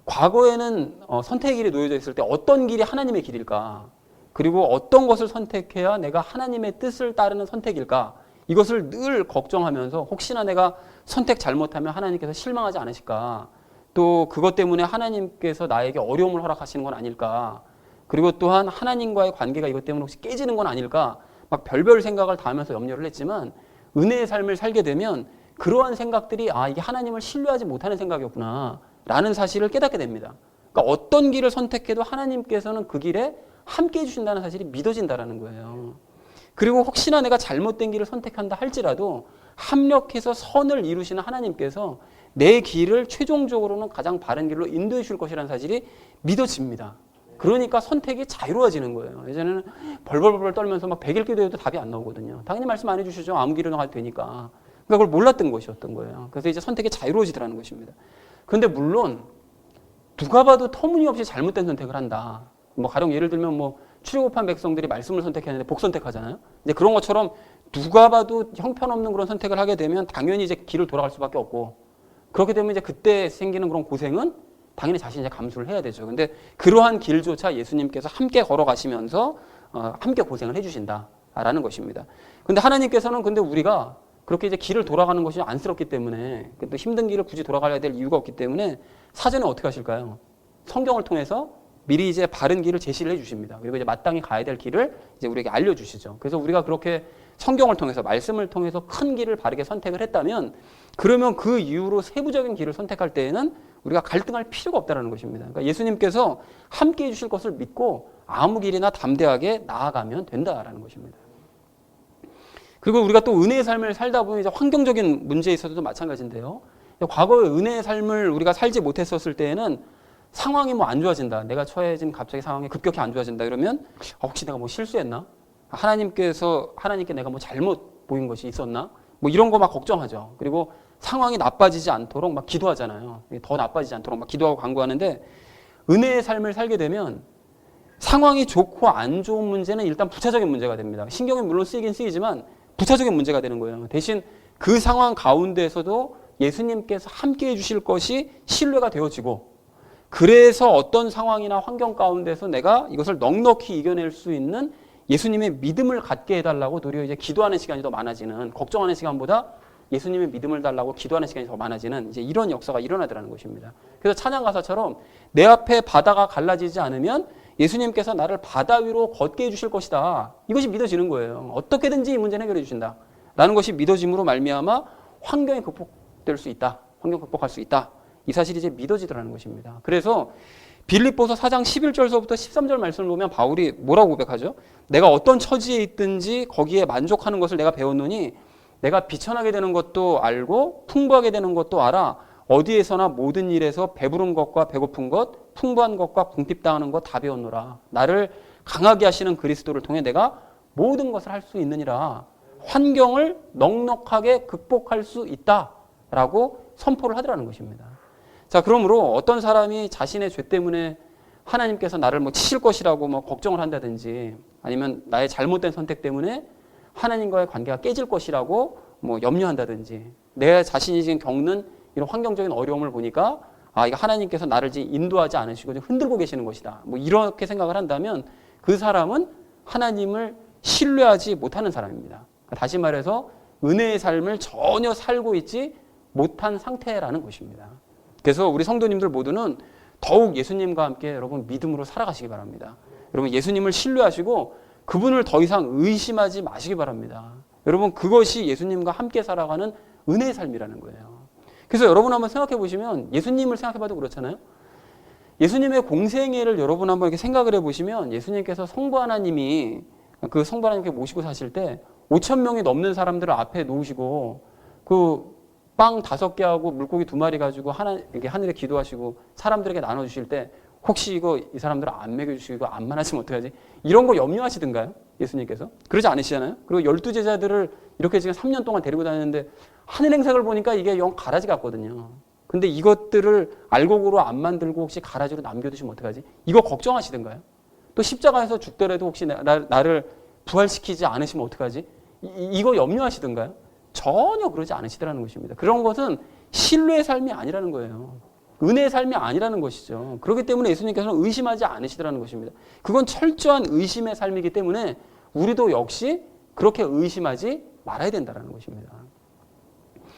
과거에는 선택의 길이 놓여져 있을 때 어떤 길이 하나님의 길일까? 그리고 어떤 것을 선택해야 내가 하나님의 뜻을 따르는 선택일까? 이것을 늘 걱정하면서 혹시나 내가 선택 잘못하면 하나님께서 실망하지 않으실까? 또 그것 때문에 하나님께서 나에게 어려움을 허락하시는 건 아닐까? 그리고 또한 하나님과의 관계가 이것 때문에 혹시 깨지는 건 아닐까? 막 별별 생각을 다 하면서 염려를 했지만 은혜의 삶을 살게 되면 그러한 생각들이 이게 하나님을 신뢰하지 못하는 생각이었구나 라는 사실을 깨닫게 됩니다. 그러니까 어떤 길을 선택해도 하나님께서는 그 길에 함께 해주신다는 사실이 믿어진다는 거예요. 그리고 혹시나 내가 잘못된 길을 선택한다 할지라도 합력해서 선을 이루시는 하나님께서 내 길을 최종적으로는 가장 바른 길로 인도해 줄 것이라는 사실이 믿어집니다. 그러니까 선택이 자유로워지는 거예요. 예전에는 벌벌벌 떨면서 막 100일 기도해도 답이 안 나오거든요. 당연히 말씀 안 해주시죠. 아무 길이나 가도 되니까. 그러니까 그걸 몰랐던 것이었던 거예요. 그래서 이제 선택이 자유로워지더라는 것입니다. 그런데 물론 누가 봐도 터무니없이 잘못된 선택을 한다. 뭐 가령 예를 들면 뭐 출애굽한 백성들이 말씀을 선택했는데 복 선택하잖아요. 이제 그런 것처럼 누가 봐도 형편없는 그런 선택을 하게 되면 당연히 이제 길을 돌아갈 수밖에 없고 그렇게 되면 이제 그때 생기는 그런 고생은 당연히 자신이 이제 감수를 해야 되죠. 근데 그러한 길조차 예수님께서 함께 걸어가시면서 함께 고생을 해주신다라는 것입니다. 근데 하나님께서는 근데 우리가 그렇게 이제 길을 돌아가는 것이 안쓰럽기 때문에 또 힘든 길을 굳이 돌아가야 될 이유가 없기 때문에 사전에 어떻게 하실까요? 성경을 통해서 미리 이제 바른 길을 제시를 해주십니다. 그리고 이제 마땅히 가야 될 길을 이제 우리에게 알려주시죠. 그래서 우리가 그렇게 성경을 통해서 말씀을 통해서 큰 길을 바르게 선택을 했다면 그러면 그 이후로 세부적인 길을 선택할 때에는 우리가 갈등할 필요가 없다는 것입니다. 그러니까 예수님께서 함께 해주실 것을 믿고 아무 길이나 담대하게 나아가면 된다라는 것입니다. 그리고 우리가 또 은혜의 삶을 살다 보면 이제 환경적인 문제에 있어서도 마찬가지인데요. 과거에 은혜의 삶을 우리가 살지 못했었을 때에는 상황이 뭐 안 좋아진다. 내가 처해진 갑자기 상황이 급격히 안 좋아진다. 그러면 혹시 내가 뭐 실수했나? 하나님께 내가 뭐 잘못 보인 것이 있었나? 뭐 이런 거 막 걱정하죠. 그리고 상황이 나빠지지 않도록 막 기도하잖아요. 더 나빠지지 않도록 막 기도하고 간구하는데 은혜의 삶을 살게 되면 상황이 좋고 안 좋은 문제는 일단 부차적인 문제가 됩니다. 신경이 물론 쓰이긴 쓰이지만 부차적인 문제가 되는 거예요. 대신 그 상황 가운데서도 예수님께서 함께 해주실 것이 신뢰가 되어지고 그래서 어떤 상황이나 환경 가운데서 내가 이것을 넉넉히 이겨낼 수 있는 예수님의 믿음을 갖게 해달라고 도리어 이제 기도하는 시간이 더 많아지는, 걱정하는 시간보다 예수님의 믿음을 달라고 기도하는 시간이 더 많아지는 이제 이런 역사가 일어나더라는 것입니다. 그래서 찬양 가사처럼 내 앞에 바다가 갈라지지 않으면 예수님께서 나를 바다 위로 걷게 해주실 것이다. 이것이 믿어지는 거예요. 어떻게든지 이 문제는 해결해 주신다. 라는 것이 믿어짐으로 말미암아 환경이 극복될 수 있다. 환경 극복할 수 있다. 이 사실이 이제 믿어지더라는 것입니다. 그래서 빌립보서 4장 11절서부터 13절 말씀을 보면 바울이 뭐라고 고백하죠? 내가 어떤 처지에 있든지 거기에 만족하는 것을 내가 배웠노니 내가 비천하게 되는 것도 알고 풍부하게 되는 것도 알아. 어디에서나 모든 일에서 배부른 것과 배고픈 것, 풍부한 것과 궁핍당하는 것 다 배웠노라. 나를 강하게 하시는 그리스도를 통해 내가 모든 것을 할 수 있느니라. 환경을 넉넉하게 극복할 수 있다라고 선포를 하더라는 것입니다. 자, 그러므로 어떤 사람이 자신의 죄 때문에 하나님께서 나를 뭐 치실 것이라고 뭐 걱정을 한다든지 아니면 나의 잘못된 선택 때문에 하나님과의 관계가 깨질 것이라고 뭐 염려한다든지 내 자신이 지금 겪는 이런 환경적인 어려움을 보니까 이거 하나님께서 나를 지금 인도하지 않으시고 좀 흔들고 계시는 것이다. 뭐 이렇게 생각을 한다면 그 사람은 하나님을 신뢰하지 못하는 사람입니다. 다시 말해서 은혜의 삶을 전혀 살고 있지 못한 상태라는 것입니다. 그래서 우리 성도님들 모두는 더욱 예수님과 함께 여러분 믿음으로 살아가시기 바랍니다. 여러분 예수님을 신뢰하시고 그분을 더 이상 의심하지 마시기 바랍니다. 여러분 그것이 예수님과 함께 살아가는 은혜의 삶이라는 거예요. 그래서 여러분 한번 생각해 보시면 예수님을 생각해 봐도 그렇잖아요. 예수님의 공생애를 여러분 한번 이렇게 생각을 해 보시면 예수님께서 성부 하나님이 그 성부 하나님께 모시고 사실 때 5,000명이 넘는 사람들을 앞에 놓으시고 그 빵 5개 하고 물고기 2마리 가지고 이렇게 하늘에 기도하시고 사람들에게 나눠주실 때 혹시 이 사람들 안 먹여주시고 안 만나시면 어떡하지? 이런 거 염려하시던가요? 예수님께서? 그러지 않으시잖아요? 그리고 12제자들을 이렇게 지금 3년 동안 데리고 다녔는데 하늘 행색을 보니까 이게 영 가라지 같거든요. 근데 이것들을 알곡으로 안 만들고 혹시 가라지로 남겨두시면 어떡하지? 이거 걱정하시던가요? 또 십자가에서 죽더라도 혹시 나를 부활시키지 않으시면 어떡하지? 이거 염려하시던가요? 전혀 그러지 않으시더라는 것입니다. 그런 것은 신뢰의 삶이 아니라는 거예요. 은혜의 삶이 아니라는 것이죠. 그렇기 때문에 예수님께서는 의심하지 않으시더라는 것입니다. 그건 철저한 의심의 삶이기 때문에 우리도 역시 그렇게 의심하지 말아야 된다는 것입니다.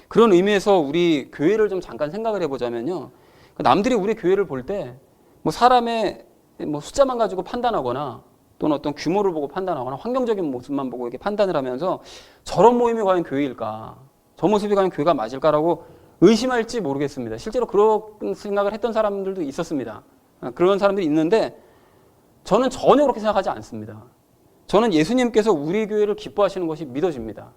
그런 의미에서 우리 교회를 좀 잠깐 생각을 해보자면요. 남들이 우리 교회를 볼 때 뭐 사람의 뭐 숫자만 가지고 판단하거나 또는 어떤 규모를 보고 판단하거나 환경적인 모습만 보고 이렇게 판단을 하면서 저런 모임이 과연 교회일까? 저 모습이 과연 교회가 맞을까라고 의심할지 모르겠습니다. 실제로 그런 생각을 했던 사람들도 있었습니다. 그런 사람들이 있는데 저는 전혀 그렇게 생각하지 않습니다. 저는 예수님께서 우리 교회를 기뻐하시는 것이 믿어집니다.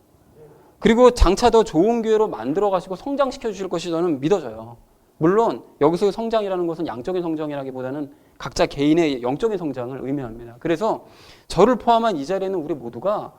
그리고 장차 더 좋은 교회로 만들어 가시고 성장시켜 주실 것이 저는 믿어져요. 물론 여기서 성장이라는 것은 양적인 성장이라기보다는 각자 개인의 영적인 성장을 의미합니다. 그래서 저를 포함한 이 자리에는 우리 모두가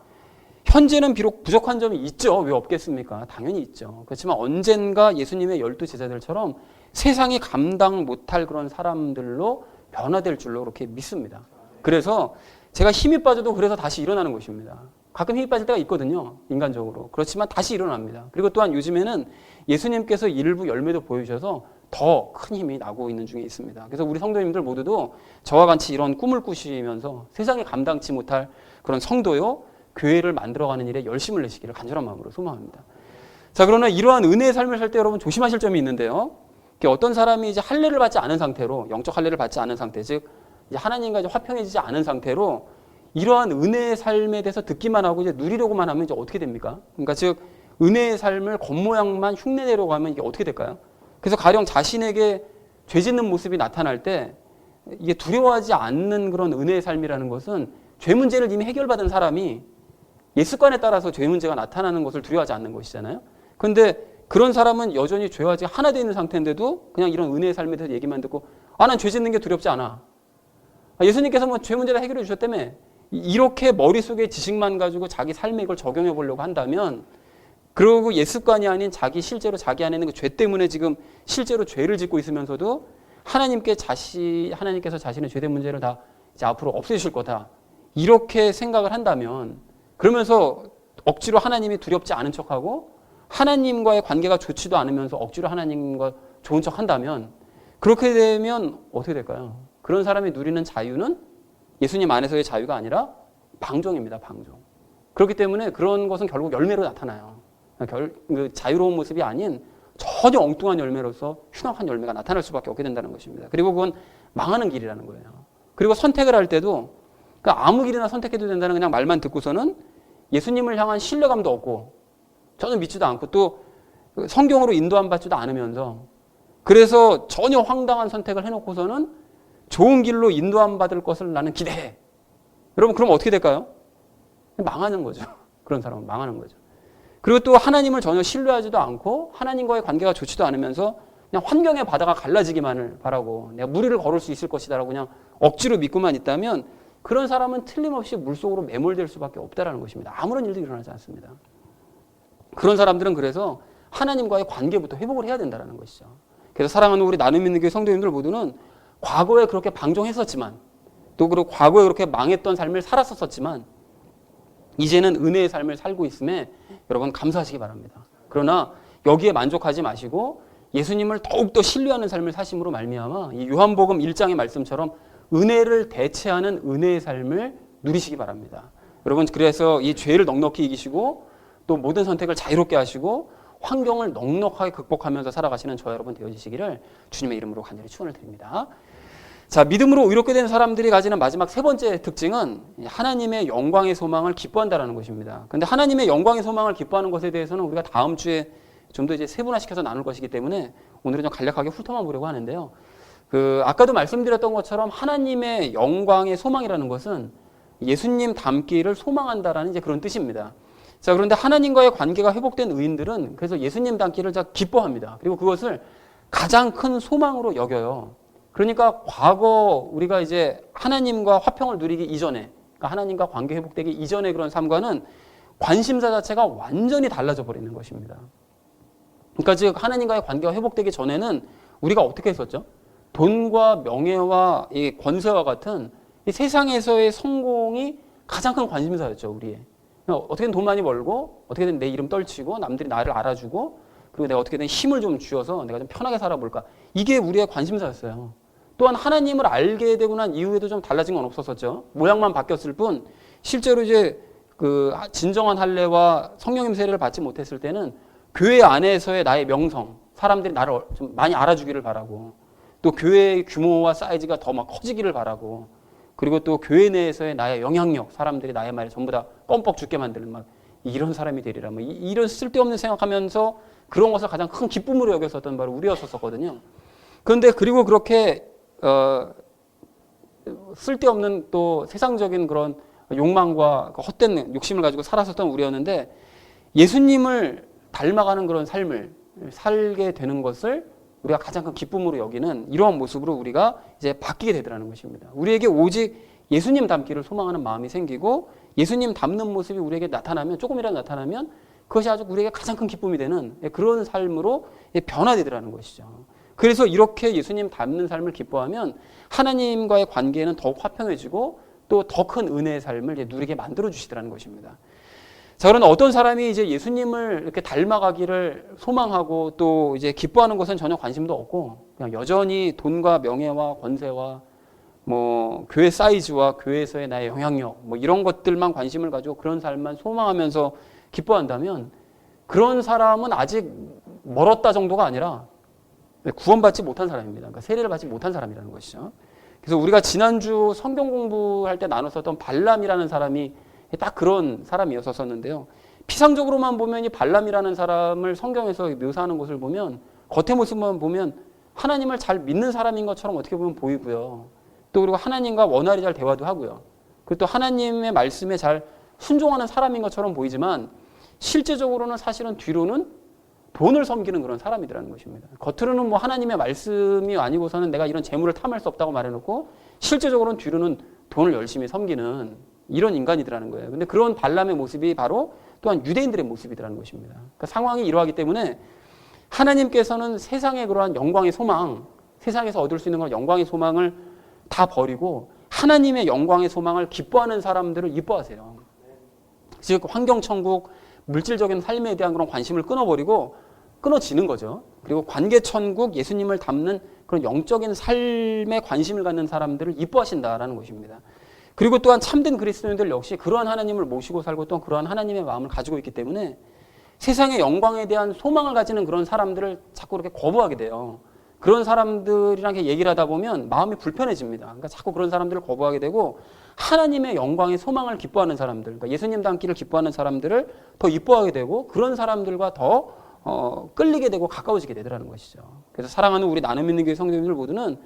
현재는 비록 부족한 점이 있죠. 왜 없겠습니까? 당연히 있죠. 그렇지만 언젠가 예수님의 12제자들처럼 세상이 감당 못할 그런 사람들로 변화될 줄로 그렇게 믿습니다. 그래서 제가 힘이 빠져도 그래서 다시 일어나는 것입니다. 가끔 힘이 빠질 때가 있거든요. 인간적으로. 그렇지만 다시 일어납니다. 그리고 또한 요즘에는 예수님께서 일부 열매도 보여주셔서 더 큰 힘이 나고 있는 중에 있습니다. 그래서 우리 성도님들 모두도 저와 같이 이런 꿈을 꾸시면서 세상에 감당치 못할 그런 성도요, 교회를 만들어가는 일에 열심을 내시기를 간절한 마음으로 소망합니다. 자, 그러나 이러한 은혜의 삶을 살 때 여러분 조심하실 점이 있는데요. 어떤 사람이 이제 할례를 받지 않은 상태로, 영적 할례를 받지 않은 상태, 즉 이제 하나님과 이제 화평해지지 않은 상태로 이러한 은혜의 삶에 대해서 듣기만 하고 이제 누리려고만 하면 이제 어떻게 됩니까? 그러니까 즉 은혜의 삶을 겉모양만 흉내내려고 하면 이게 어떻게 될까요? 그래서 가령 자신에게 죄 짓는 모습이 나타날 때 이게 두려워하지 않는 그런 은혜의 삶이라는 것은 죄 문제를 이미 해결받은 사람이 옛 습관에 따라서 죄 문제가 나타나는 것을 두려워하지 않는 것이잖아요. 그런데 그런 사람은 여전히 죄와 지금 하나 되어 있는 상태인데도 그냥 이런 은혜의 삶에 대해서 얘기만 듣고 난 죄 짓는 게 두렵지 않아. 예수님께서 뭐 죄 문제를 해결해 주셨다며. 이렇게 머릿속에 지식만 가지고 자기 삶에 이걸 적용해 보려고 한다면, 그리고 옛 습관이 아닌 실제로 자기 안에 있는 그 죄 때문에 지금 실제로 죄를 짓고 있으면서도 하나님께서 자신의 죄된 문제를 다 이제 앞으로 없애주실 거다. 이렇게 생각을 한다면, 그러면서 억지로 하나님이 두렵지 않은 척하고 하나님과의 관계가 좋지도 않으면서 억지로 하나님과 좋은 척 한다면, 그렇게 되면 어떻게 될까요? 그런 사람이 누리는 자유는 예수님 안에서의 자유가 아니라 방종입니다. 방종. 그렇기 때문에 그런 것은 결국 열매로 나타나요. 자유로운 모습이 아닌 전혀 엉뚱한 열매로서 흉악한 열매가 나타날 수밖에 없게 된다는 것입니다. 그리고 그건 망하는 길이라는 거예요. 그리고 선택을 할 때도 아무 길이나 선택해도 된다는 그냥 말만 듣고서는 예수님을 향한 신뢰감도 없고 전혀 믿지도 않고 또 성경으로 인도함 받지도 않으면서, 그래서 전혀 황당한 선택을 해놓고서는 좋은 길로 인도함 받을 것을 나는 기대해. 여러분, 그럼 어떻게 될까요? 망하는 거죠. 그런 사람은 망하는 거죠. 그리고 또 하나님을 전혀 신뢰하지도 않고 하나님과의 관계가 좋지도 않으면서 그냥 환경의 바다가 갈라지기만을 바라고 내가 물 위를 걸을 수 있을 것이다라고 그냥 억지로 믿고만 있다면, 그런 사람은 틀림없이 물속으로 매몰될 수밖에 없다라는 것입니다. 아무런 일도 일어나지 않습니다. 그런 사람들은 그래서 하나님과의 관계부터 회복을 해야 된다는 것이죠. 그래서 사랑하는 우리 나눔 있는 교회 성도님들 모두는 과거에 그렇게 방종했었지만, 또 그리고 과거에 그렇게 망했던 삶을 살았었지만 이제는 은혜의 삶을 살고 있음에 여러분 감사하시기 바랍니다. 그러나 여기에 만족하지 마시고 예수님을 더욱더 신뢰하는 삶을 사심으로 말미암아 이 요한복음 1장의 말씀처럼 은혜를 대체하는 은혜의 삶을 누리시기 바랍니다. 여러분, 그래서 이 죄를 넉넉히 이기시고 또 모든 선택을 자유롭게 하시고 환경을 넉넉하게 극복하면서 살아가시는 저 여러분 되어지시기를 주님의 이름으로 간절히 축원을 드립니다. 자, 믿음으로 의롭게 된 사람들이 가지는 마지막 세 번째 특징은 하나님의 영광의 소망을 기뻐한다는 것입니다. 그런데 하나님의 영광의 소망을 기뻐하는 것에 대해서는 우리가 다음 주에 좀 더 이제 세분화시켜서 나눌 것이기 때문에 오늘은 좀 간략하게 훑어만 보려고 하는데요. 아까도 말씀드렸던 것처럼 하나님의 영광의 소망이라는 것은 예수님 닮기를 소망한다라는 이제 그런 뜻입니다. 자, 그런데 하나님과의 관계가 회복된 의인들은 그래서 예수님 닮기를 기뻐합니다. 그리고 그것을 가장 큰 소망으로 여겨요. 그러니까 과거 우리가 이제 하나님과 화평을 누리기 이전에, 그러니까 하나님과 관계 회복되기 이전의 그런 삶과는 관심사 자체가 완전히 달라져 버리는 것입니다. 그러니까 즉 하나님과의 관계가 회복되기 전에는 우리가 어떻게 했었죠? 돈과 명예와 이 권세와 같은 이 세상에서의 성공이 가장 큰 관심사였죠, 우리의. 어떻게든 돈 많이 벌고 어떻게든 내 이름 떨치고 남들이 나를 알아주고 그리고 내가 어떻게든 힘을 좀 쥐어서 내가 좀 편하게 살아볼까. 이게 우리의 관심사였어요. 또한 하나님을 알게 되고 난 이후에도 좀 달라진 건 없었었죠. 모양만 바뀌었을 뿐 실제로 이제 진정한 할례와 성령님 세례를 받지 못했을 때는 교회 안에서의 나의 명성, 사람들이 나를 좀 많이 알아주기를 바라고, 또 교회의 규모와 사이즈가 더 막 커지기를 바라고, 그리고 또 교회 내에서의 나의 영향력, 사람들이 나의 말에 전부 다 껌뻑 죽게 만드는 막 이런 사람이 되리라, 뭐 이런 쓸데없는 생각하면서 그런 것을 가장 큰 기쁨으로 여겼었던 바로 우리였었거든요. 그런데 그리고 그렇게 쓸데없는 또 세상적인 그런 욕망과 헛된 욕심을 가지고 살았었던 우리였는데 예수님을 닮아가는 그런 삶을 살게 되는 것을 우리가 가장 큰 기쁨으로 여기는 이러한 모습으로 우리가 이제 바뀌게 되더라는 것입니다. 우리에게 오직 예수님 닮기를 소망하는 마음이 생기고 예수님 닮는 모습이 우리에게 나타나면, 조금이라도 나타나면 그것이 아주 우리에게 가장 큰 기쁨이 되는 그런 삶으로 변화되더라는 것이죠. 그래서 이렇게 예수님 닮는 삶을 기뻐하면 하나님과의 관계는 더욱 화평해지고 또 더 큰 은혜의 삶을 이제 누리게 만들어 주시더라는 것입니다. 자, 그런데 어떤 사람이 이제 예수님을 이렇게 닮아가기를 소망하고 또 이제 기뻐하는 것은 전혀 관심도 없고 그냥 여전히 돈과 명예와 권세와 뭐 교회 사이즈와 교회에서의 나의 영향력 뭐 이런 것들만 관심을 가지고 그런 삶만 소망하면서 기뻐한다면 그런 사람은 아직 멀었다 정도가 아니라 구원받지 못한 사람입니다. 그러니까 세례를 받지 못한 사람이라는 것이죠. 그래서 우리가 지난주 성경 공부할 때 나눴었던 발람이라는 사람이 딱 그런 사람이었었는데요. 피상적으로만 보면 이 발람이라는 사람을 성경에서 묘사하는 것을 보면 겉의 모습만 보면 하나님을 잘 믿는 사람인 것처럼 어떻게 보면 보이고요. 또 그리고 하나님과 원활히 잘 대화도 하고요. 그리고 또 하나님의 말씀에 잘 순종하는 사람인 것처럼 보이지만 실제적으로는 사실은 뒤로는 돈을 섬기는 그런 사람이라는 것입니다. 겉으로는 뭐 하나님의 말씀이 아니고서는 내가 이런 재물을 탐할 수 없다고 말해놓고 실제적으로는 뒤로는 돈을 열심히 섬기는 이런 인간이더라는 거예요. 근데 그런 발람의 모습이 바로 또한 유대인들의 모습이더라는 것입니다. 그러니까 상황이 이러하기 때문에 하나님께서는 세상의 그러한 영광의 소망, 세상에서 얻을 수 있는 그런 영광의 소망을 다 버리고 하나님의 영광의 소망을 기뻐하는 사람들을 이뻐하세요. 즉 환경천국, 물질적인 삶에 대한 그런 관심을 끊어지는 거죠. 그리고 관계천국, 예수님을 닮는 그런 영적인 삶에 관심을 갖는 사람들을 이뻐하신다라는 것입니다. 그리고 또한 참된 그리스도인들 역시 그러한 하나님을 모시고 살고 또 그러한 하나님의 마음을 가지고 있기 때문에 세상의 영광에 대한 소망을 가지는 그런 사람들을 자꾸 이렇게 거부하게 돼요. 그런 사람들이랑 얘기를 하다 보면 마음이 불편해집니다. 그러니까 자꾸 그런 사람들을 거부하게 되고 하나님의 영광의 소망을 기뻐하는 사람들, 그러니까 예수님 닮기를 기뻐하는 사람들을 더 이뻐하게 되고 그런 사람들과 더 끌리게 되고 가까워지게 되더라는 것이죠. 그래서 사랑하는 우리 나눔 있는 교회 성도님들 모두는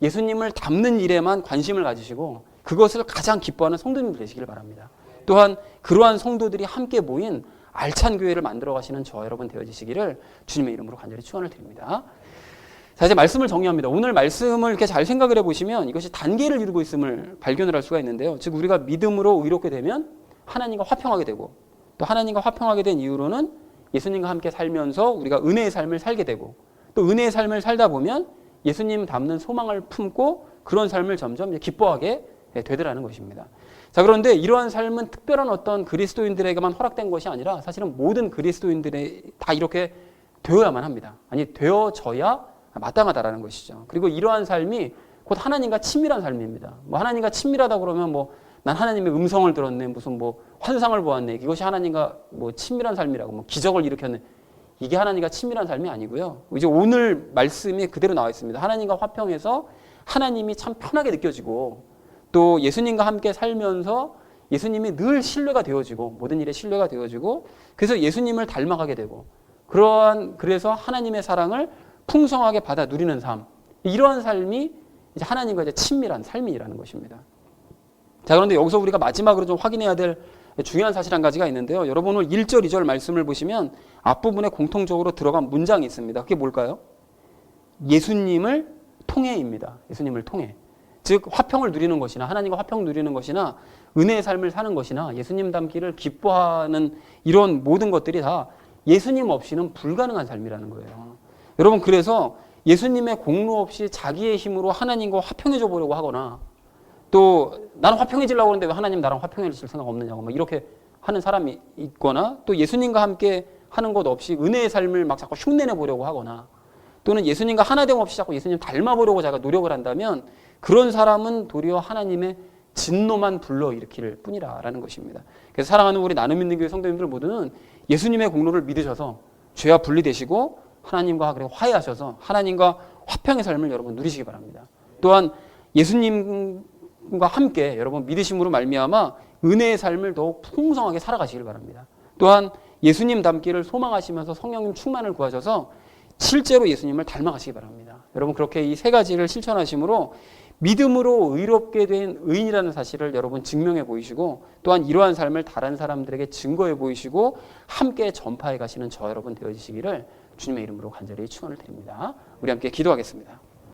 예수님을 닮는 일에만 관심을 가지시고 그것을 가장 기뻐하는 성도님들 되시길 바랍니다. 또한 그러한 성도들이 함께 모인 알찬 교회를 만들어 가시는 저 여러분 되어지시기를 주님의 이름으로 간절히 축원을 드립니다. 자, 이제 말씀을 정리합니다. 오늘 말씀을 이렇게 잘 생각을 해보시면 이것이 단계를 이루고 있음을 발견을 할 수가 있는데요. 즉 우리가 믿음으로 의롭게 되면 하나님과 화평하게 되고 또 하나님과 화평하게 된 이후로는 예수님과 함께 살면서 우리가 은혜의 삶을 살게 되고 또 은혜의 삶을 살다 보면 예수님 닮는 소망을 품고 그런 삶을 점점 기뻐하게 되더라는 것입니다. 자, 그런데 이러한 삶은 특별한 어떤 그리스도인들에게만 허락된 것이 아니라 사실은 모든 그리스도인들이 다 이렇게 되어야만 합니다. 아니 되어져야 마땅하다라는 것이죠. 그리고 이러한 삶이 곧 하나님과 친밀한 삶입니다. 뭐 하나님과 친밀하다 그러면 뭐 난 하나님의 음성을 들었네, 무슨 뭐 환상을 보았네, 이것이 하나님과 뭐 친밀한 삶이라고, 뭐 기적을 일으켰네, 이게 하나님과 친밀한 삶이 아니고요. 이제 오늘 말씀이 그대로 나와 있습니다. 하나님과 화평해서 하나님이 참 편하게 느껴지고 또 예수님과 함께 살면서 예수님이 늘 신뢰가 되어지고 모든 일에 신뢰가 되어지고 그래서 예수님을 닮아가게 되고 그래서 하나님의 사랑을 풍성하게 받아 누리는 삶, 이러한 삶이 이제 하나님과 이제 친밀한 삶이라는 것입니다. 자, 그런데 여기서 우리가 마지막으로 좀 확인해야 될 중요한 사실 한 가지가 있는데요. 여러분 오늘 1절, 2절 말씀을 보시면 앞부분에 공통적으로 들어간 문장이 있습니다. 그게 뭘까요? 예수님을 통해입니다. 예수님을 통해. 즉 화평을 누리는 것이나 하나님과 화평 누리는 것이나 은혜의 삶을 사는 것이나 예수님 닮기를 기뻐하는 이런 모든 것들이 다 예수님 없이는 불가능한 삶이라는 거예요. 여러분 그래서 예수님의 공로 없이 자기의 힘으로 하나님과 화평해져 보려고 하거나 또 나는 화평해지려고 하는데 왜 하나님 나랑 화평해질 생각 없느냐고 막 이렇게 하는 사람이 있거나 또 예수님과 함께 하는 것 없이 은혜의 삶을 막 자꾸 흉내내 보려고 하거나 또는 예수님과 하나됨 없이 자꾸 예수님 닮아보려고 자기가 노력을 한다면 그런 사람은 도리어 하나님의 진노만 불러일으킬 뿐이라는 것입니다. 그래서 사랑하는 우리 나눔 있는 교회 성도님들 모두는 예수님의 공로를 믿으셔서 죄와 분리되시고 하나님과 그래 화해하셔서 하나님과 화평의 삶을 여러분 누리시기 바랍니다. 또한 예수님과 함께 여러분 믿으심으로 말미암아 은혜의 삶을 더욱 풍성하게 살아가시길 바랍니다. 또한 예수님 닮기를 소망하시면서 성령님 충만을 구하셔서 실제로 예수님을 닮아가시기 바랍니다. 여러분 그렇게 이 세 가지를 실천하심으로 믿음으로 의롭게 된 의인이라는 사실을 여러분 증명해 보이시고 또한 이러한 삶을 다른 사람들에게 증거해 보이시고 함께 전파해 가시는 저 여러분 되어지시기를 주님의 이름으로 간절히 축원을 드립니다. 우리 함께 기도하겠습니다.